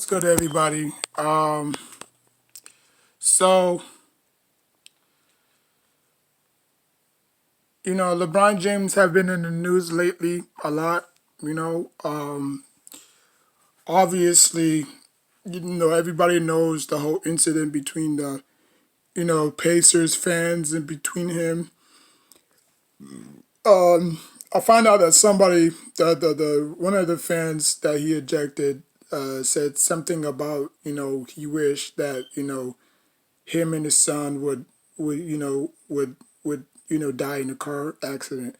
What's good, everybody? So LeBron James have been in the news lately a lot. You know, obviously, everybody knows the whole incident between the Pacers fans and between him. I found out that somebody, the one of the fans that he ejected, said something about he wished that him and his son would die in a car accident.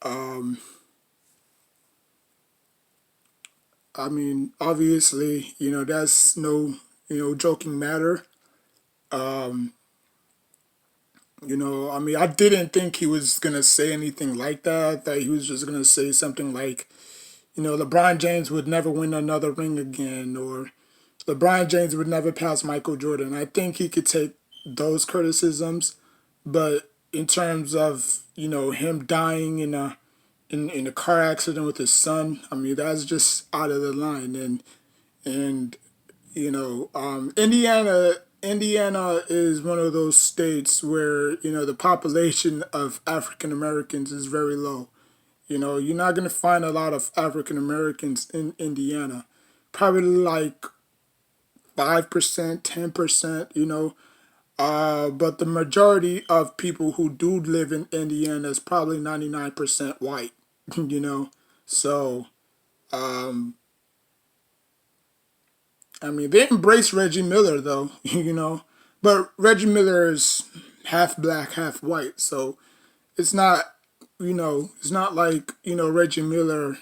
Um, I mean, obviously, that's no joking matter. Um, I mean, I didn't think he was gonna say anything like that. That he was just gonna say something like, LeBron James would never win another ring again, or LeBron James would never pass Michael Jordan. I think he could take those criticisms, but in terms of him dying in a car accident with his son, I mean that's just out of the line. And Indiana is one of those states where the population of African Americans is very low. You're not gonna find a lot of African Americans in Indiana. Probably like 5%, 10%. But the majority of people who do live in Indiana is probably 99% white. you know, so um, I mean, they embrace Reggie Miller though, but Reggie Miller is half black, half white, so it's not, it's not like Reggie Miller,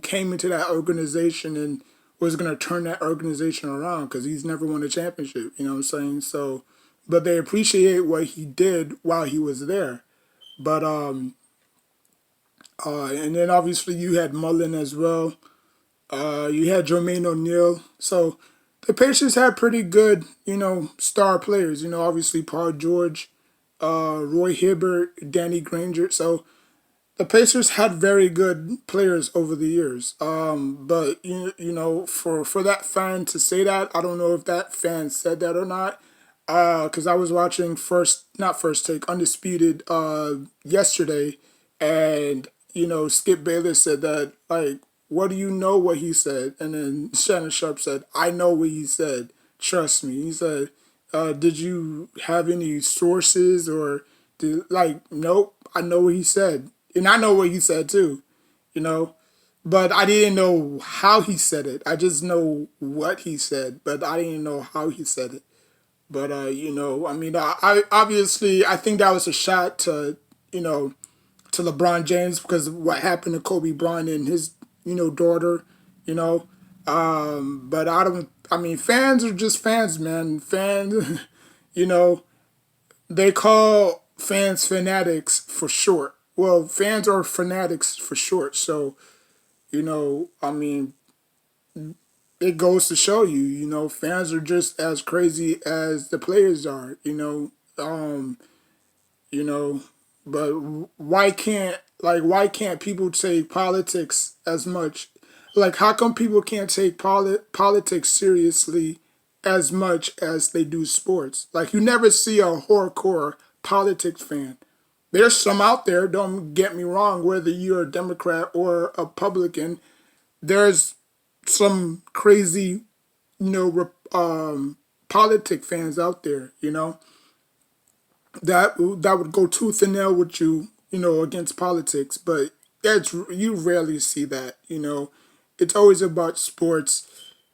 came into that organization and was gonna turn that organization around because he's never won a championship. You know what I'm saying? So, but they appreciate what he did while he was there. But and then obviously you had Mullen as well. You had Jermaine O'Neal. So the Pacers had pretty good, star players. Obviously Paul George, Roy Hibbert, Danny Granger. So the Pacers had very good players over the years. But for that fan to say that, I don't know if that fan said that or not. Because I was watching not first take, undisputed yesterday, and Skip Bayless said that, like, what do you know what he said? And then Shannon Sharp said, I know what he said. Trust me. He said, did you have any sources or nope, I know what he said. And I know what he said too, you know. But I didn't know how he said it. I just know what he said, but I didn't know how he said it. But I mean, I obviously I think that was a shot to to LeBron James because of what happened to Kobe Bryant and his daughter, you know. But I don't. I mean, fans are just fans, man. Fans, you know, they call fans fanatics for short. Well, fans are fanatics for short. So I mean, it goes to show you, fans are just as crazy as the players are. You know, but why can't people take politics as much? Like, how come people can't take politics seriously as much as they do sports? Like, you never see a hardcore politics fan. There's some out there, don't get me wrong, whether you're a Democrat or a Republican, there's some crazy, politic fans out there, that would go tooth and nail with you, against politics. But you rarely see that. It's always about sports.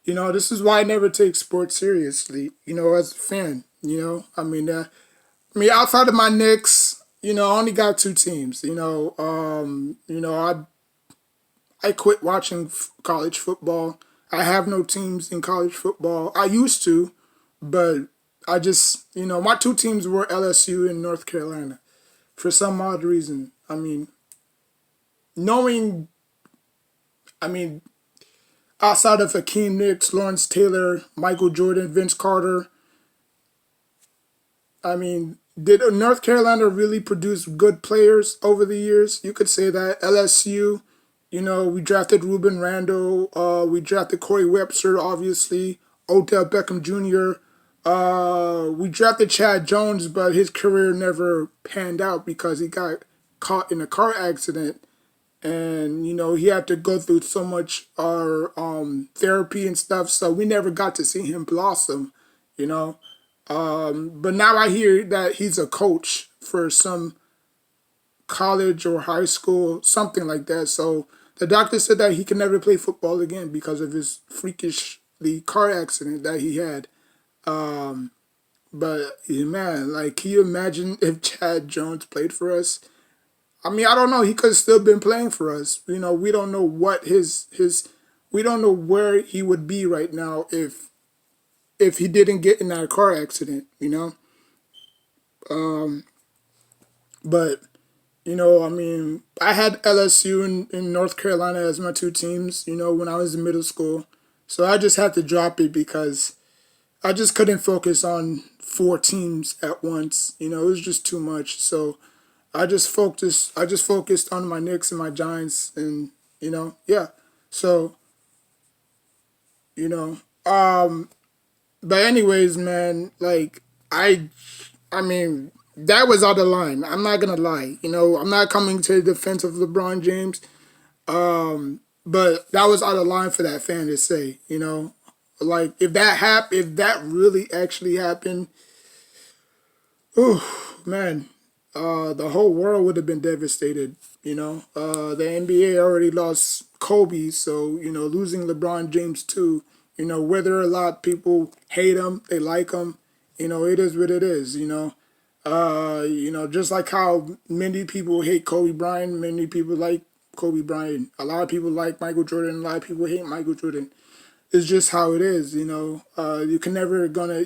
This is why I never take sports seriously. As a fan. I mean, outside of my Knicks, I only got two teams. I quit watching college football. I have no teams in college football. I used to, but I just, my two teams were LSU and North Carolina for some odd reason. I mean, knowing, I mean, outside of Hakeem Nicks, Lawrence Taylor, Michael Jordan, Vince Carter, I mean, did North Carolina really produce good players over the years? You could say that. LSU, We drafted Ruben Randall. We drafted Corey Webster, obviously. Odell Beckham Jr. We drafted Chad Jones, but his career never panned out because he got caught in a car accident, and he had to go through so much therapy and stuff. So we never got to see him blossom. You know, but now I hear that he's a coach for some college or high school, something like that. So the doctor said that he can never play football again because of his freakishly car accident that he had. But yeah, man, like, can you imagine if Chad Jones played for us? I mean, I don't know. He could have still been playing for us. We don't know what we don't know where he would be right now if he didn't get in that car accident. But I mean, I had LSU in North Carolina as my two teams, when I was in middle school. So I just had to drop it because I just couldn't focus on four teams at once. It was just too much. So I just focused on my Knicks and my Giants, and yeah. So, you know. But anyways, man, like, I mean, that was out of line. I'm not gonna lie. I'm not coming to the defense of LeBron James. But that was out of line for that fan to say. Like, if that really actually happened, oh man, the whole world would have been devastated. The NBA already lost Kobe, so losing LeBron James too. Whether a lot of people hate him, they like him. It is what it is. Just like how many people hate Kobe Bryant, many people like Kobe Bryant. A lot of people like Michael Jordan. A lot of people hate Michael Jordan. It's just how it is. You're never going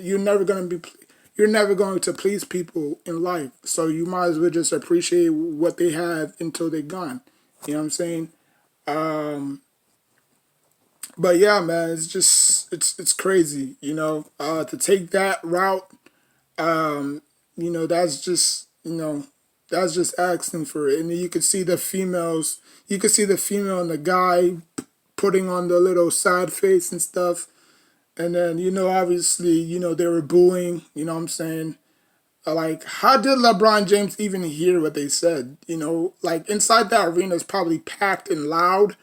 to please people in life. So you might as well just appreciate what they have until they're gone. You know what I'm saying? But yeah, man, it's crazy. To take that route, that's just asking for it. And then you could see the females. You could see the female and the guy putting on the little sad face and stuff. And then, obviously, they were booing, what I'm saying? Like, how did LeBron James even hear what they said? Like, inside that arena is probably packed and loud.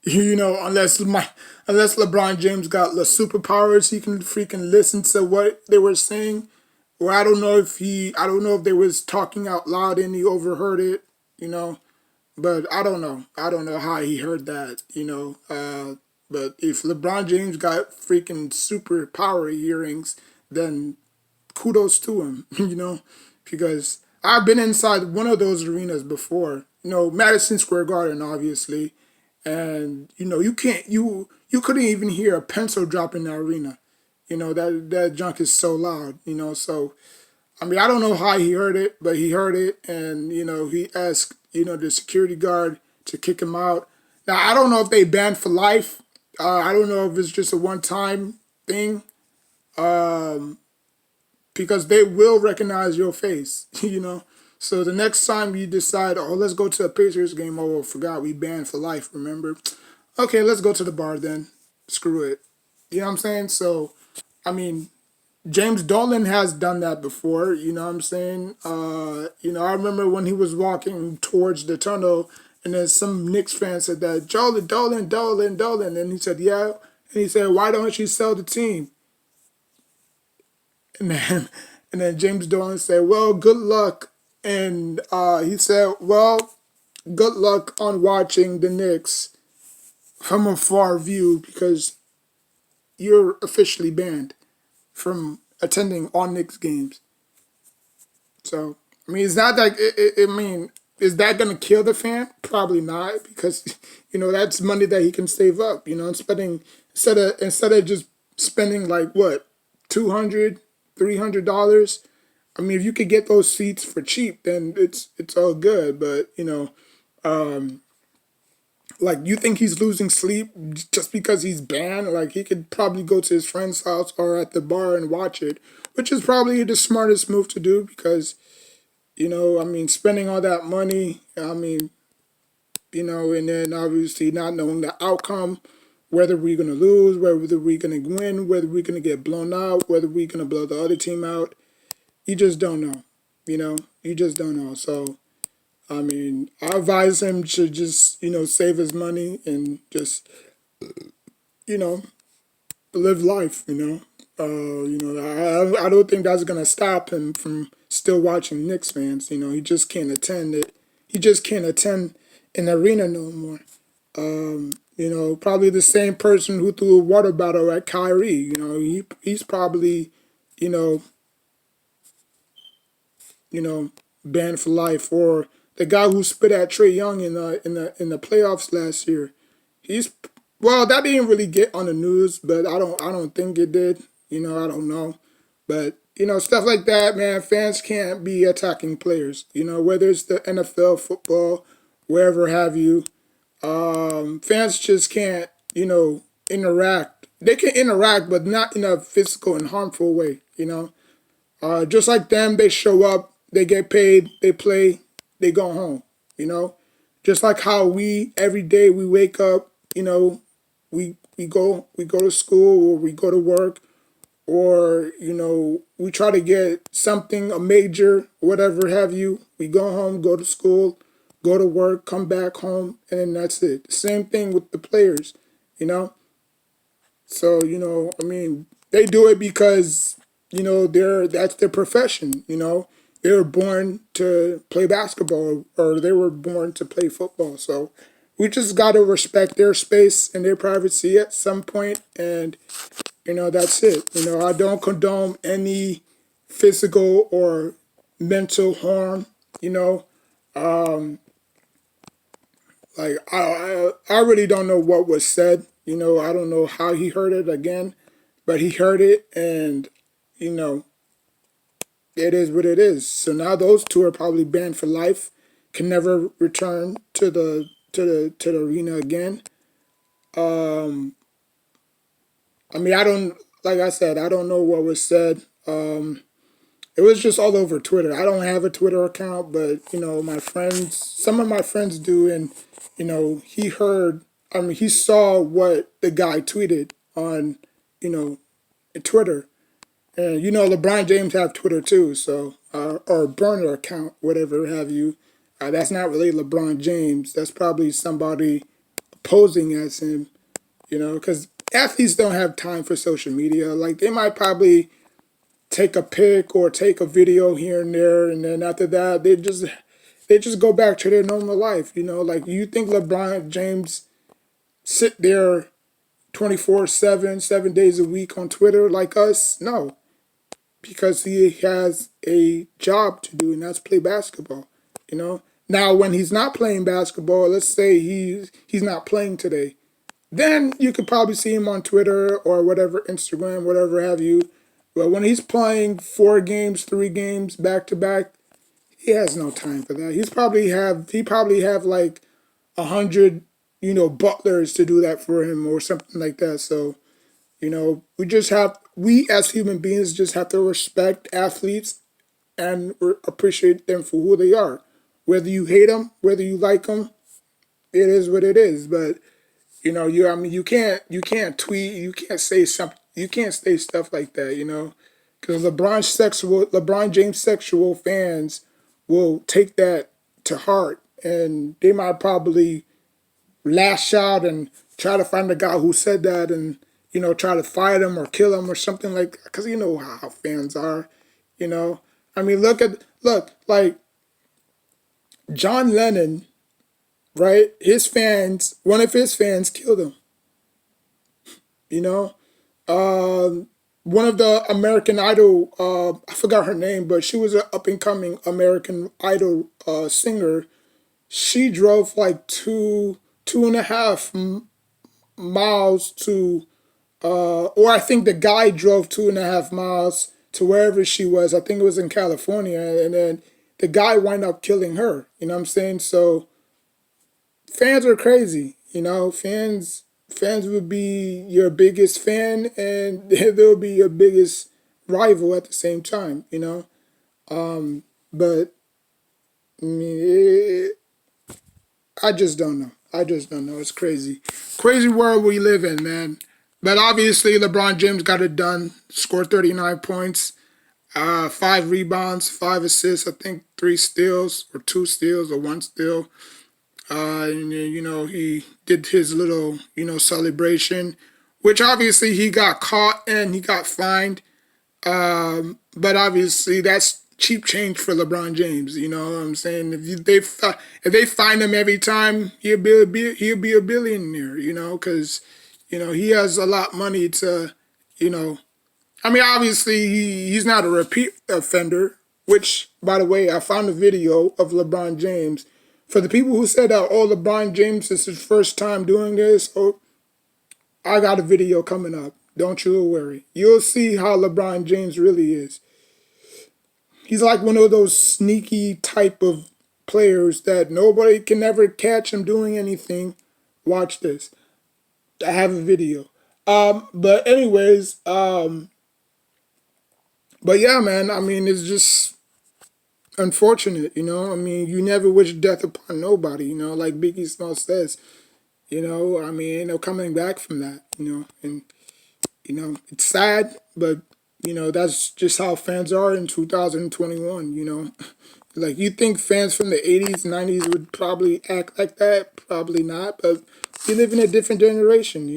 Unless LeBron James got the superpowers, he can freaking listen to what they were saying. Or I don't know if they was talking out loud and he overheard it, you know. But I don't know. I don't know how he heard that. But if LeBron James got freaking superpower hearings, then kudos to him, because I've been inside one of those arenas before. Madison Square Garden, obviously, and you couldn't even hear a pencil drop in the arena. That junk is so loud. So I mean, I don't know how he heard it, but he heard it, and he asked the security guard to kick him out. Now I don't know if they banned for life. I don't know if it's just a one-time thing, because they will recognize your face. So the next time you decide, oh, let's go to a Pacers game. Oh, forgot we banned for life. Remember? Okay, let's go to the bar then. Screw it. You know what I'm saying? So, I mean, James Dolan has done that before, you know what I'm saying? I remember when he was walking towards the tunnel, and then some Knicks fan said that, Dolan, Dolan, Dolan, Dolan. And he said, yeah. And he said, why don't you sell the team? And then, and then James Dolan said, well, good luck. And he said, well, good luck on watching the Knicks from a far view because you're officially banned from attending all Knicks games. So, I mean, it's not like, I mean, is that going to kill the fan? Probably not, because, that's money that he can save up, and spending, instead of just spending like, what, $200, $300? I mean, if you could get those seats for cheap, then it's all good. But, like, you think he's losing sleep just because he's banned? Like, he could probably go to his friend's house or at the bar and watch it, which is probably the smartest move to do because, I mean, spending all that money, I mean, and then obviously not knowing the outcome, whether we're going to lose, whether we're going to win, whether we're going to get blown out, whether we're going to blow the other team out. You just don't know. You just don't know. So, I mean, I advise him to just, save his money and just, you know, live life, I don't think that's going to stop him from still watching Knicks fans. He just can't attend it. He just can't attend an arena no more. Probably the same person who threw a water bottle at Kyrie. He's probably, you know, banned for life. Or the guy who spit at Trae Young in the playoffs last year. He's well, that didn't really get on the news, but I don't think it did. I don't know, but stuff like that, man. Fans can't be attacking players. Whether it's the NFL, football, wherever have you. Fans just can't, interact. They can interact, but not in a physical and harmful way. Just like them, they show up, they get paid, they play, they go home. You know, just like how we every day we wake up, we go to school or we go to work or we try to get something a major whatever have you. We go home, go to school, go to work, come back home, and then that's it. Same thing with the players, you know. So I mean, they do it because that's their profession. They were born to play basketball or they were born to play football. So we just got to respect their space and their privacy at some point, and that's it. I don't condone any physical or mental harm. You know, like I really don't know what was said. I don't know how he heard it again, but he heard it, and you know, it is what it is. So now those two are probably banned for life, can never return to the arena again. Um, I mean, I don't like I said, I don't know what was said. It was just all over Twitter. I don't have a Twitter account, but my friends, some of my friends do, and he heard. I mean, he saw what the guy tweeted on, you know, Twitter, and LeBron James have Twitter too, so or burner account, whatever have you. That's not really LeBron James. That's probably somebody posing as him, because athletes don't have time for social media. Like they might probably take a pic or take a video here and there, and then after that they just go back to their normal life. Like you think LeBron James sit there 24/7, 7 days a week on Twitter like us? No, because he has a job to do, and that's play basketball. Now when he's not playing basketball, let's say he's not playing today, then you could probably see him on Twitter or whatever, Instagram, whatever have you. But when he's playing 4 games, 3 games back to back, he has no time for that. He probably have like 100, butlers to do that for him or something like that. So, we as human beings just have to respect athletes and appreciate them for who they are. Whether you hate them, whether you like them, it is what it is. But I mean, you can't tweet, you can't say something, you can't say stuff like that, because LeBron James sexual fans will take that to heart, and they might probably lash out and try to find the guy who said that, and try to fight him or kill him or something like that, because you know how fans are, you know. I mean, look like John Lennon, right? One of his fans killed him. You know, one of the American Idol, I forgot her name, but she was an up and coming American Idol singer. She drove like two and a half miles to, or I think the guy drove 2.5 miles to wherever she was. I think it was in California, and then the guy wound up killing her. You know what I'm saying? So fans are crazy. Fans would be your biggest fan, and they'll be your biggest rival at the same time. But I mean, I just don't know. I just don't know. It's crazy. Crazy world we live in, man. But obviously, LeBron James got it done. Scored 39 points, 5 rebounds, 5 assists, I think 3 steals, or 2 steals, or 1 steal. And, he did his little, celebration, which obviously he got caught and he got fined. But obviously that's cheap change for LeBron James. You know what I'm saying? If they find him every time, he'll be a billionaire. Because he has a lot of money to, you know. I mean, obviously he's not a repeat offender. Which, by the way, I found a video of LeBron James. For the people who said that, oh, LeBron James is his first time doing this, oh, I got a video coming up. Don't you worry. You'll see how LeBron James really is. He's like one of those sneaky type of players that nobody can ever catch him doing anything. Watch this. I have a video. But anyways, but yeah, man, I mean, it's just unfortunate, I mean, you never wish death upon nobody, like Biggie Smalls says, I mean, ain't no coming back from that, and it's sad, but that's just how fans are in 2021. Like, you think fans from the 80s, 90s would probably act like that? Probably not, but we live in a different generation.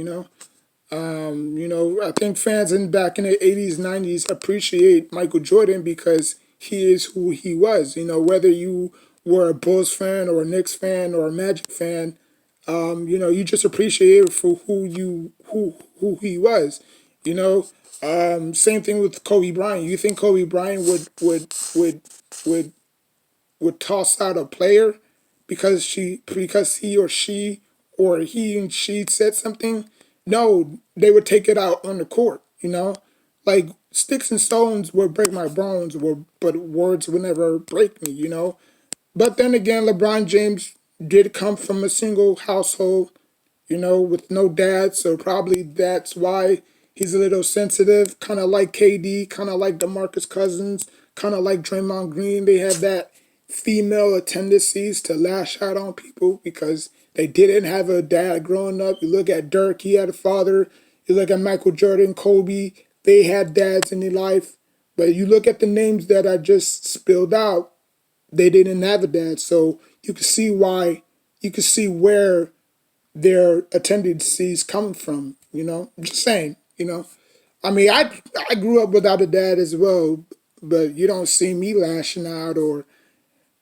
I think fans back in the 80s, 90s appreciate Michael Jordan because he is who he was. Whether you were a Bulls fan or a Knicks fan or a Magic fan, you just appreciate it for who he was. Same thing with Kobe Bryant. You think Kobe Bryant would would toss out a player because he or she or he and she said something? No, they would take it out on the court. Like sticks and stones will break my bones, but words will never break me. But then again, LeBron James did come from a single household, with no dad. So probably that's why he's a little sensitive, kind of like KD, kind of like DeMarcus Cousins, kind of like Draymond Green. They have that female tendencies to lash out on people because they didn't have a dad growing up. You look at Dirk, he had a father. You look at Michael Jordan, Kobe, they had dads in their life. But you look at the names that I just spilled out, they didn't have a dad. So you can see why, you can see where their tendencies come from, I'm just saying, I mean, I grew up without a dad as well, but you don't see me lashing out or,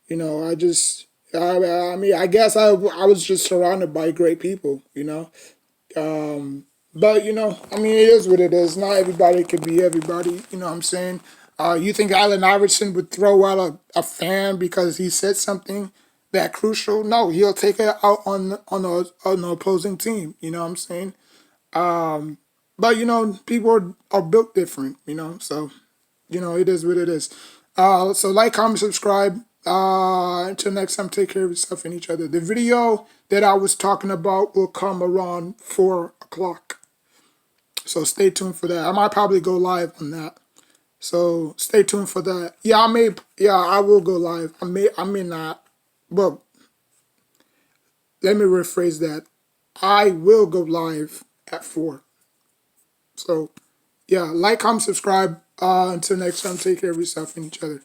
I just, I mean, I guess I was just surrounded by great people, but, I mean, it is what it is. Not everybody could be everybody, you know what I'm saying? You think Allen Iverson would throw out a fan because he said something that crucial? No, he'll take it out on the opposing team, you know what I'm saying? But, people are built different, so, it is what it is. So like, comment, subscribe. Until next time, take care of yourself and each other. The video that I was talking about will come around 4 o'clock. So stay tuned for that. I might probably go live on that. So stay tuned for that. Yeah, I will go live. I may not. But let me rephrase that. I will go live at 4. So yeah, like, comment, subscribe. Until next time, take care of yourself and each other.